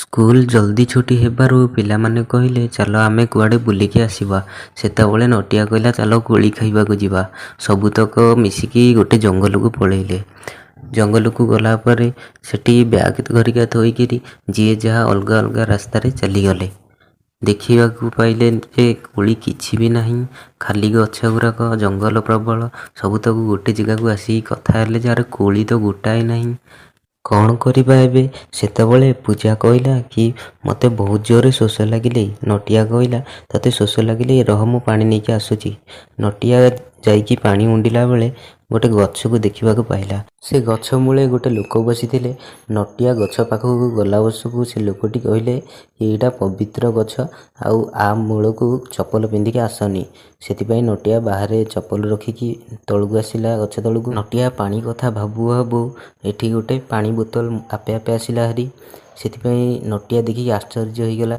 School ଜଲ୍ଦି ଛୁଟି ହେବାରୁ ପିଲାମାନେ କହିଲେ ଚାଲ ଆମେ କୁଆଡ଼େ ବୁଲିକି ଆସିବା। ସେତେବେଳେ ନଟିଆ କହିଲା ଚାଲ କୋଳି ଖାଇବାକୁ ଯିବା। ସବୁତକ ମିଶିକି ଗୋଟେ ଜଙ୍ଗଲକୁ ପଳେଇଲେ। ଜଙ୍ଗଲକୁ ଗଲା ପରେ ସେଠି ବ୍ୟାଗ୍ ଧରିକା ଥୋଇକିରି ଯିଏ ଯାହା ଅଲଗା ଅଲଗା ରାସ୍ତାରେ ଚାଲିଗଲେ। ଦେଖିବାକୁ ପାଇଲେ ଯେ କୋଳି କିଛି ବି ନାହିଁ, ଖାଲି ଗଛ ଗୁଡ଼ାକ, ଜଙ୍ଗଲ ପ୍ରବଳ। ସବୁତକ ଗୋଟେ ଜାଗାକୁ ଆସିକି କଥା ହେଲେ ଯେ ଆରେ କୋଳି ତ ଗୋଟାଏ ନାହିଁ, କ'ଣ କରିବା ଏବେ? ସେତେବେଳେ ପୂଜା କହିଲା କି ମୋତେ ବହୁତ ଜୋରରେ ଶୋଷ ଲାଗିଲେ। ନଟିଆ କହିଲା ତତେ ଶୋଷ ଲାଗିଲେ ରହ ମୁଁ ପାଣି ନେଇକି ଆସୁଛି। ନଟିଆ ଯାଇକି ପାଣି ଉଣ୍ଡିଲା ବେଳେ ଗୋଟେ ଗଛକୁ ଦେଖିବାକୁ ପାଇଲା। ସେ ଗଛ ମୂଳେ ଗୋଟେ ଲୋକ ବସିଥିଲେ। ନଟିଆ ଗଛ ପାଖକୁ ଗଲା ବର୍ଷକୁ ସେ ଲୋକଟି କହିଲେ ଏଇଟା ପବିତ୍ର ଗଛ, ଆଉ ଆ ମୂଳକୁ ଚପଲ ପିନ୍ଧିକି ଆସନି। ସେଥିପାଇଁ ନଟିଆ ବାହାରେ ଚପଲ ରଖିକି ତଳକୁ ଆସିଲା ଗଛ ତଳକୁ। ନଟିଆ ପାଣି କଥା ଭାବୁ ଭାବୁ ଏଠି ଗୋଟେ ପାଣି ବୋତଲ ଆପେ ଆପେ ଆସିଲା ହାରି। ସେଥିପାଇଁ ନଟିଆ ଦେଖିକି ଆଶ୍ଚର୍ଯ୍ୟ ହେଇଗଲା।